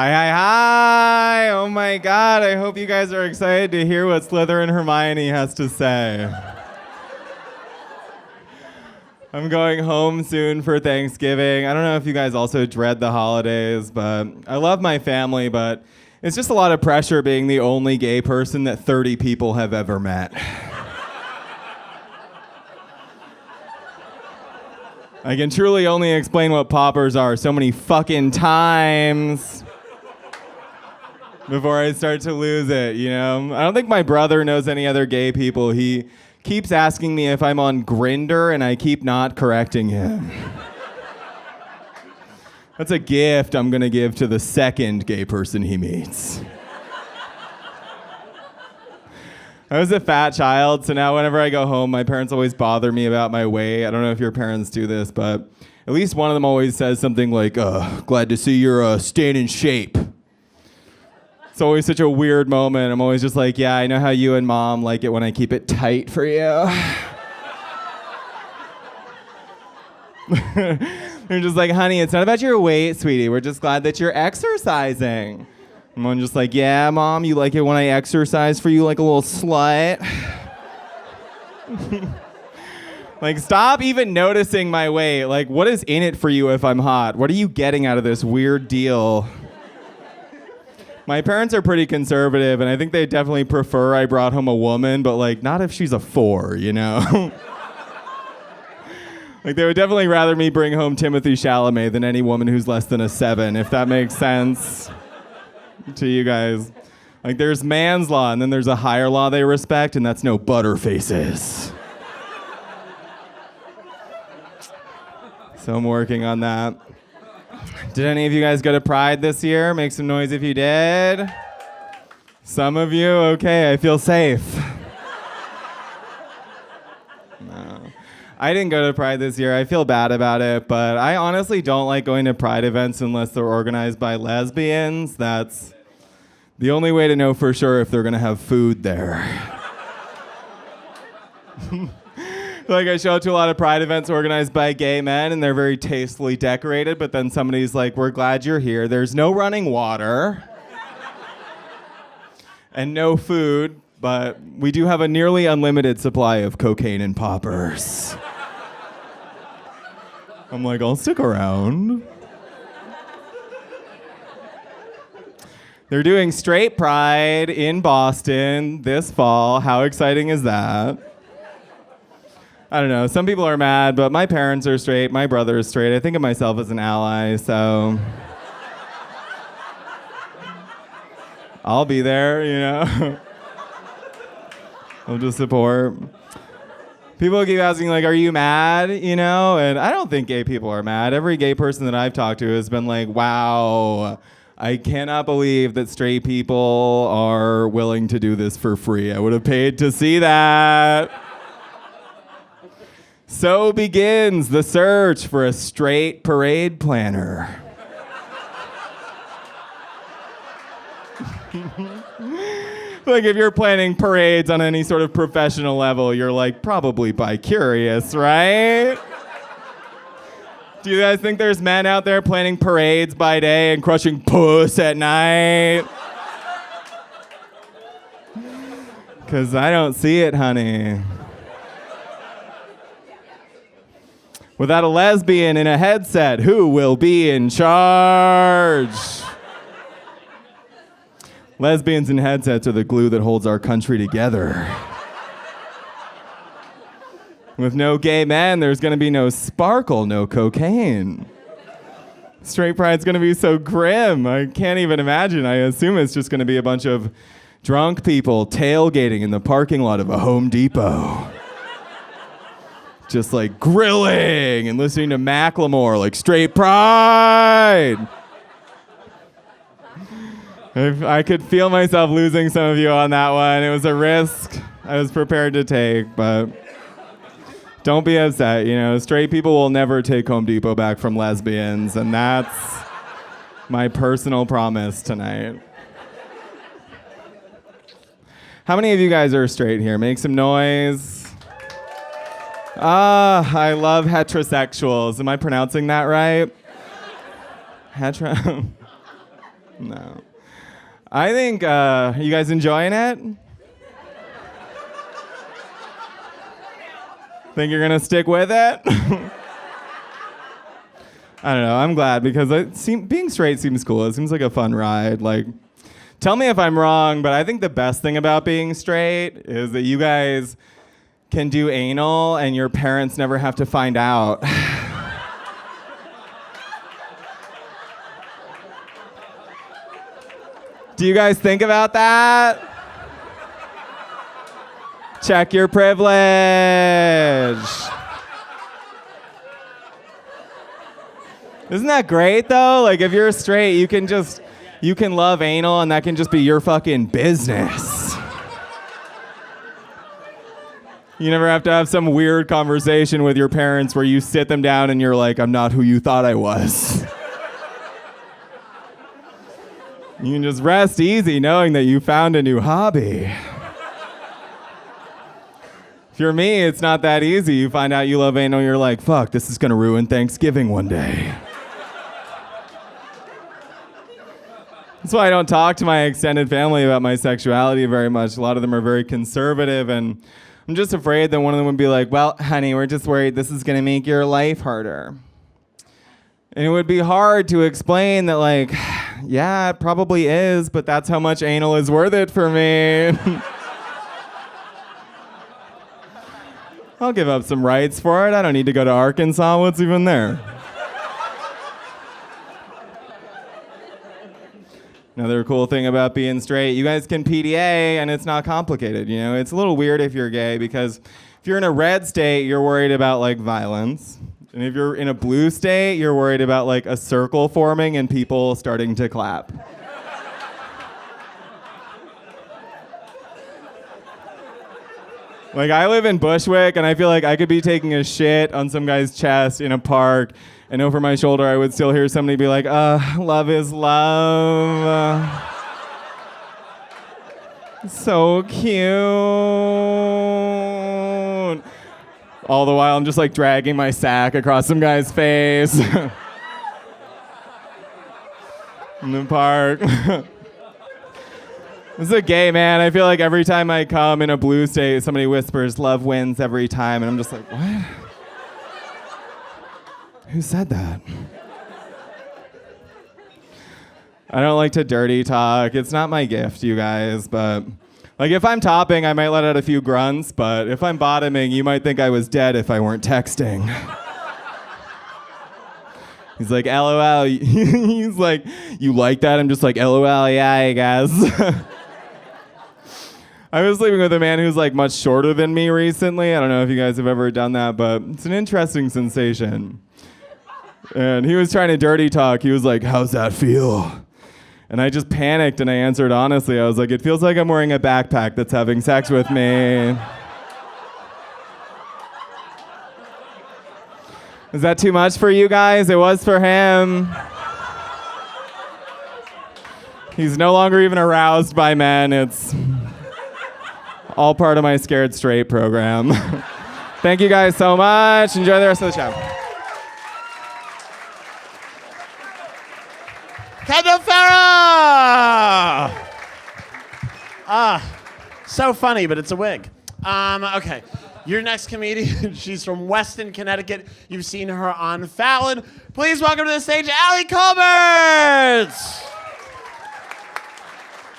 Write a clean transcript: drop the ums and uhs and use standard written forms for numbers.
Hi, hi, hi! Oh my god, I hope you guys are excited to hear what Slytherin Hermione has to say. I'm going home soon for Thanksgiving. I don't know if you guys also dread the holidays, but I love my family, but it's just a lot of pressure being the only gay person that 30 people have ever met. I can truly only explain what poppers are so many fucking times before I start to lose it, you know? I don't think my brother knows any other gay people. He keeps asking me if I'm on Grindr, and I keep not correcting him. That's a gift I'm gonna give to the second gay person he meets. I was a fat child, so now whenever I go home, my parents always bother me about my weight. I don't know if your parents do this, but at least one of them always says something like, glad to see you're staying in shape. It's always such a weird moment. I'm always just like, yeah, I know how you and mom like it when I keep it tight for you. They're just like, honey, it's not about your weight, sweetie. We're just glad that you're exercising. And I'm just like, yeah, mom, you like it when I exercise for you like a little slut? Like, stop even noticing my weight. Like, what is in it for you if I'm hot? What are you getting out of this weird deal? My parents are pretty conservative, and I think they definitely prefer I brought home a woman, but, like, not if she's a 4, you know? Like, they would definitely rather me bring home Timothy Chalamet than any woman who's less than a 7, if that makes sense to you guys. Like, there's man's law, and then there's a higher law they respect, and that's no butterfaces. So I'm working on that. Did any of you guys go to Pride this year? Make some noise if you did. Some of you? Okay, I feel safe. No. I didn't go to Pride this year. I feel bad about it, but I honestly don't like going to Pride events unless they're organized by lesbians. That's the only way to know for sure if they're going to have food there. Like, I show up to a lot of Pride events organized by gay men, and they're very tastefully decorated, but then somebody's like, we're glad you're here. There's no running water and no food, but we do have a nearly unlimited supply of cocaine and poppers. I'm like, I'll stick around. They're doing straight Pride in Boston this fall. How exciting is that? I don't know. Some people are mad, but my parents are straight. My brother is straight. I think of myself as an ally, so I'll be there, you know. I'll just support. People keep asking, like, are you mad, you know? And I don't think gay people are mad. Every gay person that I've talked to has been like, wow, I cannot believe that straight people are willing to do this for free. I would have paid to see that. So begins the search for a straight parade planner. Like, if you're planning parades on any sort of professional level, you're like probably bi-curious, right? Do you guys think there's men out there planning parades by day and crushing puss at night? Because I don't see it, honey. Without a lesbian in a headset, who will be in charge? Lesbians in headsets are the glue that holds our country together. With no gay men, there's going to be no sparkle, no cocaine. Straight Pride's going to be so grim. I can't even imagine. I assume it's just going to be a bunch of drunk people tailgating in the parking lot of a Home Depot. Just like grilling and listening to Macklemore, like Straight Pride. I could feel myself losing some of you on that one. It was a risk I was prepared to take, but don't be upset. You know, straight people will never take Home Depot back from lesbians, and that's my personal promise tonight. How many of you guys are straight here? Make some noise. I love heterosexuals. Am I pronouncing that right? No. I think, are you guys enjoying it? Think you're gonna stick with it? I don't know. I'm glad because being straight seems cool. It seems like a fun ride. Like, tell me if I'm wrong, but I think the best thing about being straight is that you guys can do anal and your parents never have to find out. Do you guys think about that? Check your privilege. Isn't that great though? Like if you're straight, you can love anal and that can just be your fucking business. You never have to have some weird conversation with your parents where you sit them down and you're like, I'm not who you thought I was. You can just rest easy knowing that you found a new hobby. If you're me, it's not that easy. You find out you love anal, you're like, fuck, this is gonna ruin Thanksgiving one day. That's why I don't talk to my extended family about my sexuality very much. A lot of them are very conservative, and I'm just afraid that one of them would be like, well, honey, we're just worried this is gonna make your life harder. And it would be hard to explain that, like, yeah, it probably is, but that's how much anal is worth it for me. I'll give up some rights for it. I don't need to go to Arkansas. What's even there? Another cool thing about being straight, you guys can PDA and it's not complicated. You know, it's a little weird if you're gay because if you're in a red state, you're worried about like violence. And if you're in a blue state, you're worried about like a circle forming and people starting to clap. Like I live in Bushwick and I feel like I could be taking a shit on some guy's chest in a park and over my shoulder I would still hear somebody be like, love is love. So cute. All the while I'm just like dragging my sack across some guy's face. In the park. This is a gay man. I feel like every time I come in a blue state, somebody whispers, love wins every time. And I'm just like, what? Who said that? I don't like to dirty talk. It's not my gift, you guys. But like if I'm topping, I might let out a few grunts. But if I'm bottoming, you might think I was dead if I weren't texting. He's like, LOL. He's like, you like that? I'm just like, LOL, yeah, I guess. I was sleeping with a man who's like much shorter than me recently. I don't know if you guys have ever done that, but it's an interesting sensation. And he was trying to dirty talk. He was like, how's that feel? And I just panicked and I answered honestly. I was like, it feels like I'm wearing a backpack that's having sex with me. Is that too much for you guys? It was for him. He's no longer even aroused by men. It's all part of my Scared Straight program. Thank you guys so much. Enjoy the rest of the show. Kendall Farrell! So funny, but it's a wig. Okay. Your next comedian, she's from Weston, Connecticut. You've seen her on Fallon. Please welcome to the stage, Allie Colbert!